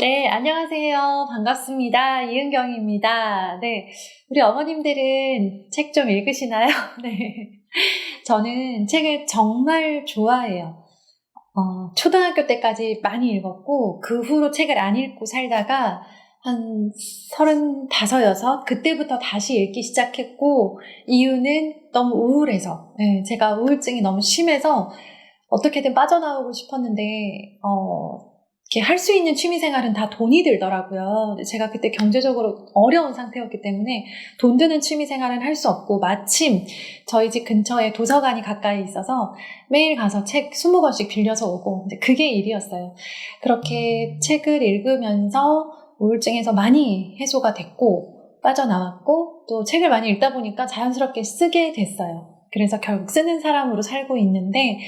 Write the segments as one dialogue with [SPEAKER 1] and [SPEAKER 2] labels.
[SPEAKER 1] 네, 안녕하세요. 반갑습니다. 이은경입니다. 네, 우리 어머님들은 책 좀 읽으시나요? 네. 저는 책을 정말 좋아해요. 초등학교 때까지 많이 읽었고, 그 후로 책을 안 읽고 살다가 한 35, 여섯 그때부터 다시 읽기 시작했고, 이유는 너무 우울해서, 네, 제가 우울증이 너무 심해서 어떻게든 빠져나오고 싶었는데, 이렇게 할 수 있는 취미생활은 다 돈이 들더라고요. 제가 그때 경제적으로 어려운 상태였기 때문에 돈 드는 취미생활은 할 수 없고, 마침 저희 집 근처에 도서관이 가까이 있어서 매일 가서 책 20권씩 빌려서 오고, 근데 그게 일이었어요. 그렇게 책을 읽으면서 우울증에서 많이 해소가 됐고, 빠져나왔고, 또 책을 많이 읽다 보니까 자연스럽게 쓰게 됐어요. 그래서 결국 쓰는 사람으로 살고 있는데,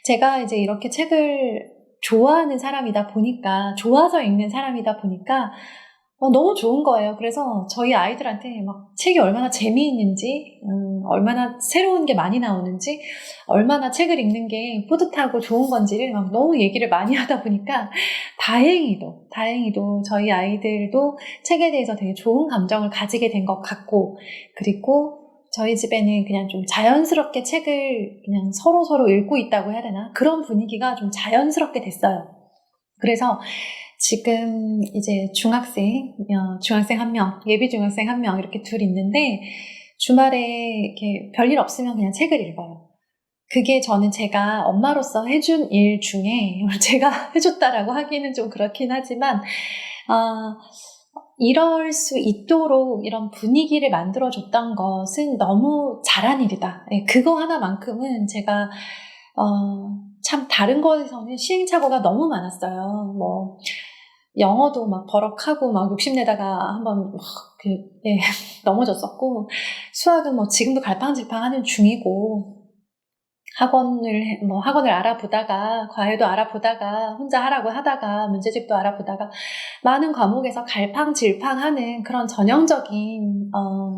[SPEAKER 1] 제가 이제 이렇게 책을 좋아하는 사람이다 보니까, 좋아서 읽는 사람이다 보니까 너무 좋은 거예요. 그래서 저희 아이들한테 막 책이 얼마나 재미있는지, 얼마나 새로운 게 많이 나오는지, 얼마나 책을 읽는 게 뿌듯하고 좋은 건지를 막 너무 얘기를 많이 하다 보니까 다행히도 저희 아이들도 책에 대해서 되게 좋은 감정을 가지게 된 것 같고, 그리고 저희 집에는 그냥 좀 자연스럽게 책을 그냥 서로 읽고 있다고 해야 되나? 그런 분위기가 좀 자연스럽게 됐어요. 그래서 지금 이제 중학생 한 명, 예비 중학생 한 명 이렇게 둘 있는데, 주말에 이렇게 별일 없으면 그냥 책을 읽어요. 그게 저는 제가 엄마로서 해준 일 중에 제가 해줬다라고 하기는 좀 그렇긴 하지만, 이럴 수 있도록 이런 분위기를 만들어줬던 것은 너무 잘한 일이다. 그거 하나만큼은 제가 참 다른 거에서는 시행착오가 너무 많았어요. 뭐 영어도 막 버럭하고 막 욕심내다가 한번 넘어졌었고, 수학은 뭐 지금도 갈팡질팡하는 중이고, 학원을 알아보다가, 과외도 알아보다가, 혼자 하라고 하다가, 문제집도 알아보다가, 많은 과목에서 갈팡질팡하는 그런 전형적인,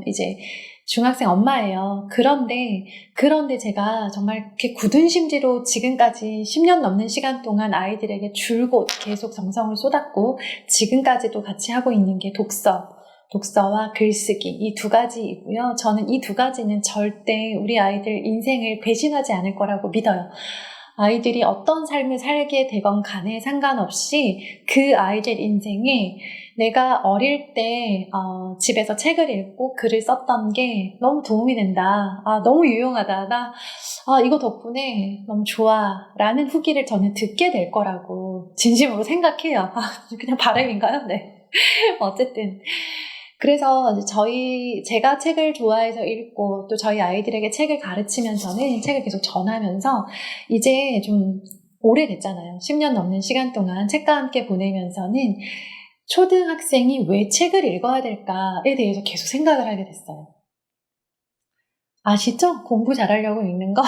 [SPEAKER 1] 이제, 중학생 엄마예요. 그런데 제가 정말 이렇게 굳은 심지로 지금까지 10년 넘는 시간 동안 아이들에게 줄곧 계속 정성을 쏟았고, 지금까지도 같이 하고 있는 게 독서와 글쓰기, 이 두 가지이고요. 저는 이 두 가지는 절대 우리 아이들 인생을 배신하지 않을 거라고 믿어요. 아이들이 어떤 삶을 살게 되건 간에 상관없이 그 아이들 인생에 내가 어릴 때 집에서 책을 읽고 글을 썼던 게 너무 도움이 된다. 너무 유용하다. 이거 덕분에 너무 좋아. 라는 후기를 저는 듣게 될 거라고 진심으로 생각해요. 그냥 바람인가요? 네. 어쨌든. 그래서 제가 책을 좋아해서 읽고, 또 저희 아이들에게 책을 가르치면서는 책을 계속 전하면서, 이제 좀 오래됐잖아요. 10년 넘는 시간 동안 책과 함께 보내면서는 초등학생이 왜 책을 읽어야 될까에 대해서 계속 생각을 하게 됐어요. 아시죠? 공부 잘하려고 읽는 거?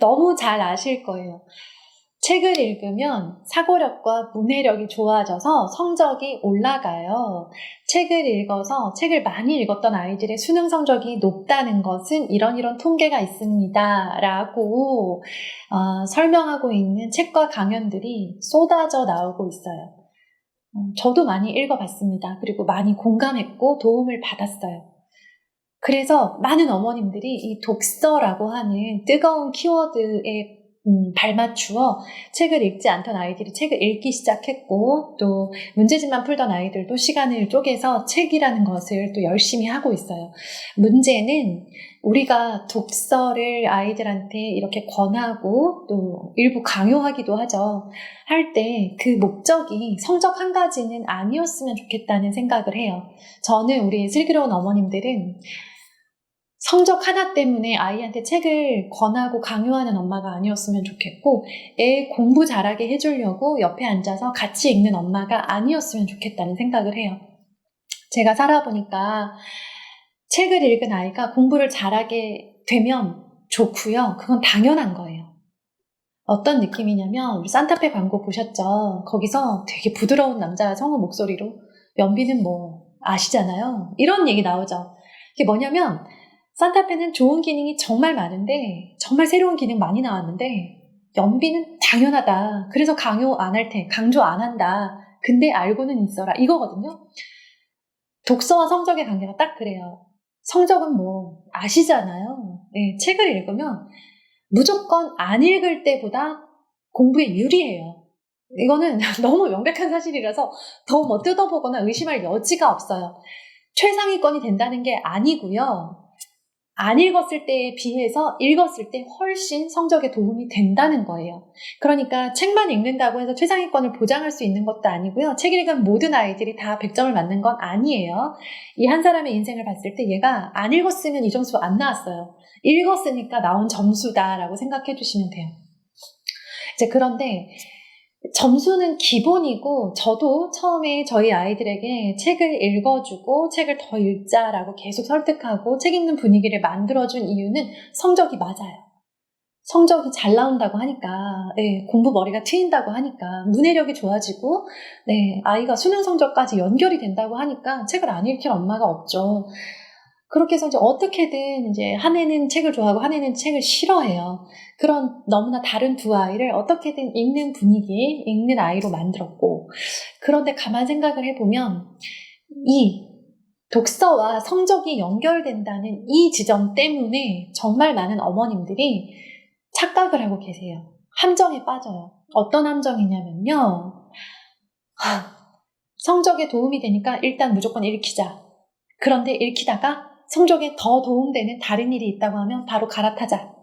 [SPEAKER 1] 너무 잘 아실 거예요. 책을 읽으면 사고력과 문해력이 좋아져서 성적이 올라가요. 책을 많이 읽었던 아이들의 수능 성적이 높다는 것은 이런 통계가 있습니다. 라고 설명하고 있는 책과 강연들이 쏟아져 나오고 있어요. 저도 많이 읽어봤습니다. 그리고 많이 공감했고 도움을 받았어요. 그래서 많은 어머님들이 이 독서라고 하는 뜨거운 키워드에 발맞추어 책을 읽지 않던 아이들이 책을 읽기 시작했고, 또 문제집만 풀던 아이들도 시간을 쪼개서 책이라는 것을 또 열심히 하고 있어요. 문제는 우리가 독서를 아이들한테 이렇게 권하고 또 일부 강요하기도 하죠. 할 때 그 목적이 성적 한 가지는 아니었으면 좋겠다는 생각을 해요. 저는 우리 슬기로운 어머님들은 성적 하나 때문에 아이한테 책을 권하고 강요하는 엄마가 아니었으면 좋겠고, 애 공부 잘하게 해주려고 옆에 앉아서 같이 읽는 엄마가 아니었으면 좋겠다는 생각을 해요. 제가 살아보니까 책을 읽은 아이가 공부를 잘하게 되면 좋고요. 그건 당연한 거예요. 어떤 느낌이냐면, 우리 산타페 광고 보셨죠? 거기서 되게 부드러운 남자 성우 목소리로, 연비는 뭐 아시잖아요. 이런 얘기 나오죠. 이게 뭐냐면, 산타페는 좋은 기능이 정말 많은데, 정말 새로운 기능 많이 나왔는데, 연비는 당연하다. 그래서 강조 안 한다. 근데 알고는 있어라. 이거거든요. 독서와 성적의 관계가 딱 그래요. 성적은 뭐 아시잖아요. 네, 책을 읽으면 무조건 안 읽을 때보다 공부에 유리해요. 이거는 너무 명백한 사실이라서 더 뭐 뜯어보거나 의심할 여지가 없어요. 최상위권이 된다는 게 아니고요. 안 읽었을 때에 비해서 읽었을 때 훨씬 성적에 도움이 된다는 거예요. 그러니까 책만 읽는다고 해서 최상위권을 보장할 수 있는 것도 아니고요. 책 읽은 모든 아이들이 다 100점을 맞는 건 아니에요. 이 한 사람의 인생을 봤을 때 얘가 안 읽었으면 이 점수 안 나왔어요. 읽었으니까 나온 점수다라고 생각해 주시면 돼요. 이제 그런데 점수는 기본이고 저도 처음에 저희 아이들에게 책을 읽어주고 책을 더 읽자라고 계속 설득하고 책 읽는 분위기를 만들어준 이유는 성적이 맞아요. 성적이 잘 나온다고 하니까, 네, 공부 머리가 트인다고 하니까, 문해력이 좋아지고, 네, 아이가 수능 성적까지 연결이 된다고 하니까 책을 안 읽힐 엄마가 없죠. 그렇게 해서 이제 어떻게든 이제 한 애는 책을 좋아하고 한 애는 책을 싫어해요. 그런 너무나 다른 두 아이를 어떻게든 읽는 분위기, 읽는 아이로 만들었고, 그런데 가만 생각을 해보면 이 독서와 성적이 연결된다는 이 지점 때문에 정말 많은 어머님들이 착각을 하고 계세요. 함정에 빠져요. 어떤 함정이냐면요. 성적에 도움이 되니까 일단 무조건 읽히자. 그런데 읽히다가 성적에 더 도움되는 다른 일이 있다고 하면 바로 갈아타자.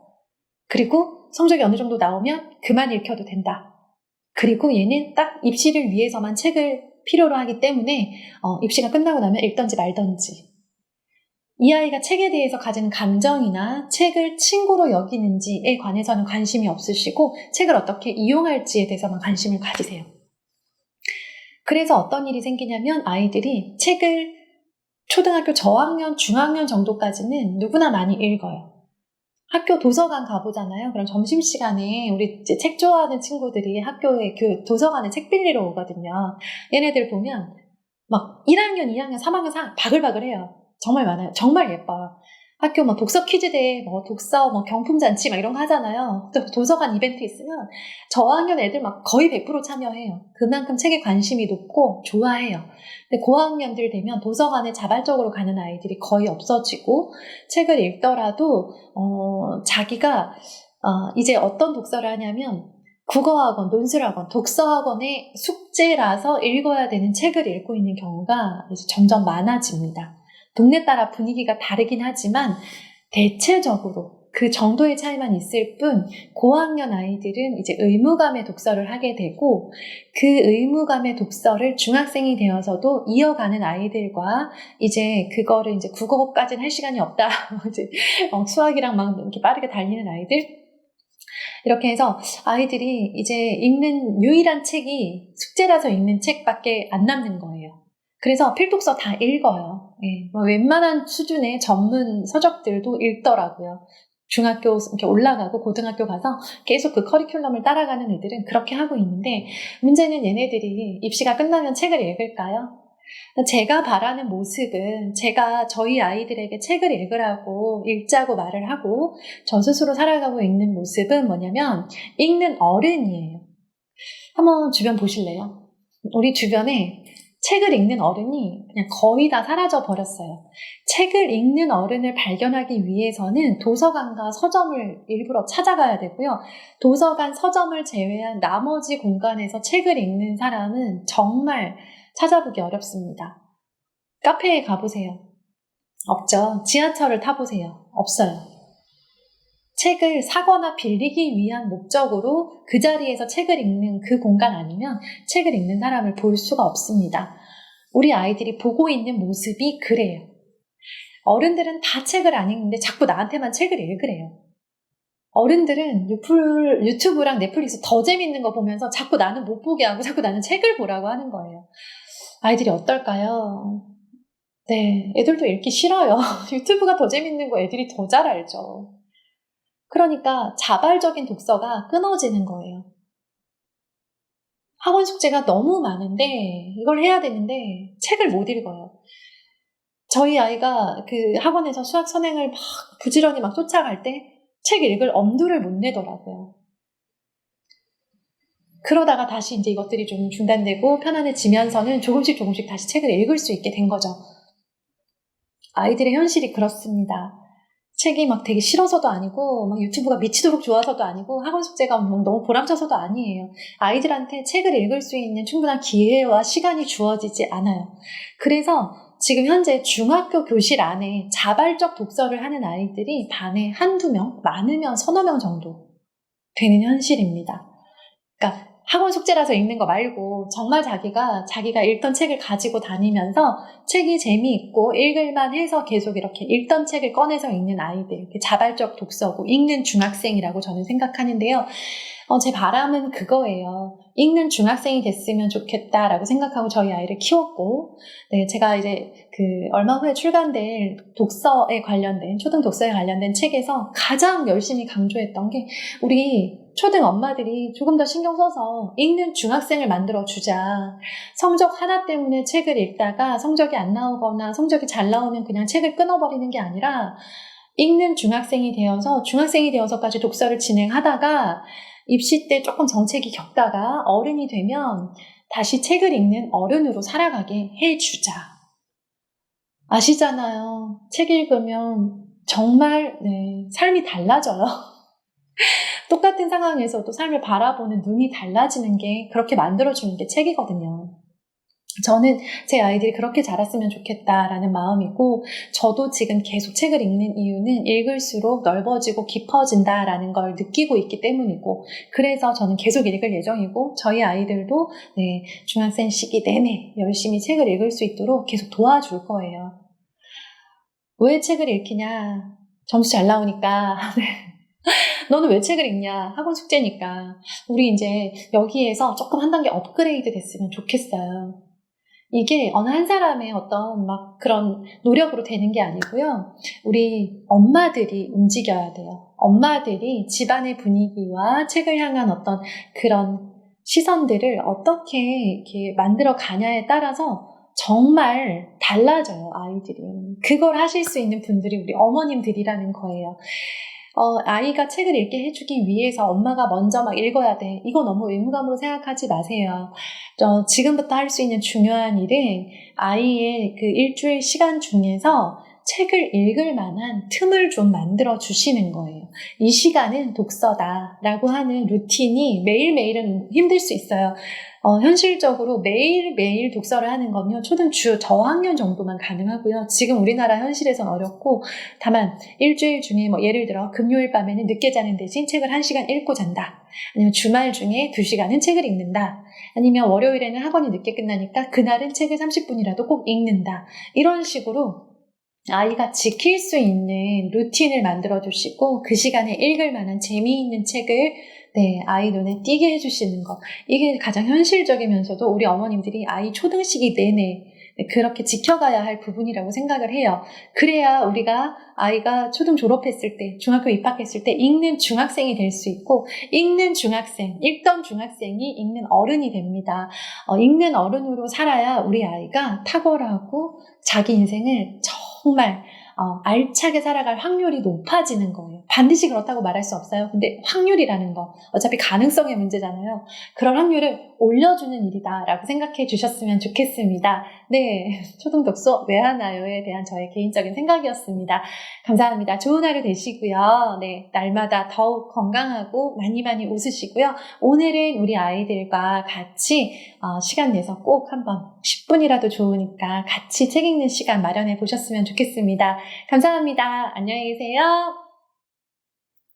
[SPEAKER 1] 그리고 성적이 어느 정도 나오면 그만 읽혀도 된다. 그리고 얘는 딱 입시를 위해서만 책을 필요로 하기 때문에 입시가 끝나고 나면 읽던지 말던지. 이 아이가 책에 대해서 가진 감정이나 책을 친구로 여기는지에 관해서는 관심이 없으시고 책을 어떻게 이용할지에 대해서만 관심을 가지세요. 그래서 어떤 일이 생기냐면 아이들이 책을 초등학교 저학년, 중학년 정도까지는 누구나 많이 읽어요. 학교 도서관 가보잖아요. 그럼 점심시간에 우리 이제 책 좋아하는 친구들이 학교에 그 도서관에 책 빌리러 오거든요. 얘네들 보면 막 1학년, 2학년, 3학년 바글바글해요. 정말 많아요. 정말 예뻐요. 학교 뭐 독서 퀴즈대회, 뭐 독서 뭐 경품잔치 막 이런 거 하잖아요. 또 도서관 이벤트 있으면 저학년 애들 막 거의 100% 참여해요. 그만큼 책에 관심이 높고 좋아해요. 근데 고학년들 되면 도서관에 자발적으로 가는 아이들이 거의 없어지고 책을 읽더라도 자기가 이제 어떤 독서를 하냐면 국어학원, 논술학원, 독서학원의 숙제라서 읽어야 되는 책을 읽고 있는 경우가 이제 점점 많아집니다. 동네 따라 분위기가 다르긴 하지만 대체적으로 그 정도의 차이만 있을 뿐 고학년 아이들은 이제 의무감의 독서를 하게 되고 그 의무감의 독서를 중학생이 되어서도 이어가는 아이들과 이제 그거를 이제 국어까지는 할 시간이 없다. 이제 수학이랑 막 이렇게 빠르게 달리는 아이들 이렇게 해서 아이들이 이제 읽는 유일한 책이 숙제라서 읽는 책밖에 안 남는 거예요. 그래서 필독서 다 읽어요. 예, 뭐 웬만한 수준의 전문 서적들도 읽더라고요. 중학교 이렇게 올라가고 고등학교 가서 계속 그 커리큘럼을 따라가는 애들은 그렇게 하고 있는데 문제는 얘네들이 입시가 끝나면 책을 읽을까요? 제가 바라는 모습은 제가 저희 아이들에게 책을 읽으라고 읽자고 말을 하고 저 스스로 살아가고 있는 모습은 뭐냐면 읽는 어른이에요. 한번 주변 보실래요? 우리 주변에 책을 읽는 어른이 그냥 거의 다 사라져 버렸어요. 책을 읽는 어른을 발견하기 위해서는 도서관과 서점을 일부러 찾아가야 되고요. 도서관, 서점을 제외한 나머지 공간에서 책을 읽는 사람은 정말 찾아보기 어렵습니다. 카페에 가보세요. 없죠. 지하철을 타보세요. 없어요. 책을 사거나 빌리기 위한 목적으로 그 자리에서 책을 읽는 그 공간 아니면 책을 읽는 사람을 볼 수가 없습니다. 우리 아이들이 보고 있는 모습이 그래요. 어른들은 다 책을 안 읽는데 자꾸 나한테만 책을 읽으래요. 어른들은 유튜브랑 넷플릭스 더 재밌는 거 보면서 자꾸 나는 못 보게 하고 자꾸 나는 책을 보라고 하는 거예요. 아이들이 어떨까요? 네, 애들도 읽기 싫어요. 유튜브가 더 재밌는 거 애들이 더 잘 알죠. 그러니까 자발적인 독서가 끊어지는 거예요. 학원 숙제가 너무 많은데 이걸 해야 되는데 책을 못 읽어요. 저희 아이가 그 학원에서 수학 선행을 막 부지런히 막 쫓아갈 때 책 읽을 엄두를 못 내더라고요. 그러다가 다시 이제 이것들이 좀 중단되고 편안해지면서는 조금씩 다시 책을 읽을 수 있게 된 거죠. 아이들의 현실이 그렇습니다. 책이 막 되게 싫어서도 아니고, 막 유튜브가 미치도록 좋아서도 아니고, 학원 숙제가 너무 보람차서도 아니에요. 아이들한테 책을 읽을 수 있는 충분한 기회와 시간이 주어지지 않아요. 그래서 지금 현재 중학교 교실 안에 자발적 독서를 하는 아이들이 반에 한두 명, 많으면 서너 명 정도 되는 현실입니다. 그러니까 학원 숙제라서 읽는 거 말고 정말 자기가 읽던 책을 가지고 다니면서 책이 재미있고 읽을만 해서 계속 이렇게 읽던 책을 꺼내서 읽는 아이들, 자발적 독서고 읽는 중학생이라고 저는 생각하는데요. 제 바람은 그거예요. 읽는 중학생이 됐으면 좋겠다라고 생각하고 저희 아이를 키웠고, 네, 제가 이제 얼마 후에 출간될 독서에 관련된, 초등 독서에 관련된 책에서 가장 열심히 강조했던 게 우리 초등 엄마들이 조금 더 신경 써서 읽는 중학생을 만들어주자. 성적 하나 때문에 책을 읽다가 성적이 안 나오거나 성적이 잘 나오면 그냥 책을 끊어버리는 게 아니라 읽는 중학생이 되어서까지 독서를 진행하다가 입시 때 조금 정체기 겪다가 어른이 되면 다시 책을 읽는 어른으로 살아가게 해주자. 아시잖아요. 책 읽으면 정말 삶이 달라져요. 똑같은 상황에서도 삶을 바라보는 눈이 달라지는 게 그렇게 만들어주는 게 책이거든요. 저는 제 아이들이 그렇게 자랐으면 좋겠다라는 마음이고, 저도 지금 계속 책을 읽는 이유는 읽을수록 넓어지고 깊어진다라는 걸 느끼고 있기 때문이고, 그래서 저는 계속 읽을 예정이고, 저희 아이들도 중학생 시기 내내 열심히 책을 읽을 수 있도록 계속 도와줄 거예요. 왜 책을 읽히냐? 점수 잘 나오니까. 너는 왜 책을 읽냐? 학원 숙제니까. 우리 이제 여기에서 조금 한 단계 업그레이드 됐으면 좋겠어요. 이게 어느 한 사람의 어떤 막 그런 노력으로 되는 게 아니고요. 우리 엄마들이 움직여야 돼요. 엄마들이 집안의 분위기와 책을 향한 어떤 그런 시선들을 어떻게 이렇게 만들어 가냐에 따라서 정말 달라져요, 아이들이. 그걸 하실 수 있는 분들이 우리 어머님들이라는 거예요. 아이가 책을 읽게 해주기 위해서 엄마가 먼저 막 읽어야 돼. 이거 너무 의무감으로 생각하지 마세요. 지금부터 할 수 있는 중요한 일은 아이의 그 일주일 시간 중에서 책을 읽을 만한 틈을 좀 만들어 주시는 거예요. 이 시간은 독서다라고 하는 루틴이 매일매일은 힘들 수 있어요. 현실적으로 매일매일 독서를 하는 건요, 초등 저학년 정도만 가능하고요. 지금 우리나라 현실에선 어렵고, 다만 일주일 중에 예를 들어 금요일 밤에는 늦게 자는 대신 책을 1시간 읽고 잔다. 아니면 주말 중에 2시간은 책을 읽는다. 아니면 월요일에는 학원이 늦게 끝나니까 그날은 책을 30분이라도 꼭 읽는다. 이런 식으로 아이가 지킬 수 있는 루틴을 만들어 주시고, 그 시간에 읽을 만한 재미있는 책을 아이 눈에 띄게 해주시는 것. 이게 가장 현실적이면서도 우리 어머님들이 아이 초등 시기 내내 그렇게 지켜가야 할 부분이라고 생각을 해요. 그래야 우리가 아이가 초등 졸업했을 때, 중학교 입학했을 때 읽는 중학생이 될 수 있고, 읽던 중학생이 읽는 어른이 됩니다. 읽는 어른으로 살아야 우리 아이가 탁월하고 자기 인생을 정말 알차게 살아갈 확률이 높아지는 거예요. 반드시 그렇다고 말할 수 없어요. 근데 확률이라는 거, 어차피 가능성의 문제잖아요. 그런 확률을 올려주는 일이다라고 생각해 주셨으면 좋겠습니다. 네, 초등 독서 왜 하나요에 대한 저의 개인적인 생각이었습니다. 감사합니다. 좋은 하루 되시고요. 날마다 더욱 건강하고 많이 웃으시고요. 오늘은 우리 아이들과 같이 시간 내서 꼭 한번 10분이라도 좋으니까 같이 책 읽는 시간 마련해 보셨으면 좋겠습니다. 감사합니다. 안녕히 계세요.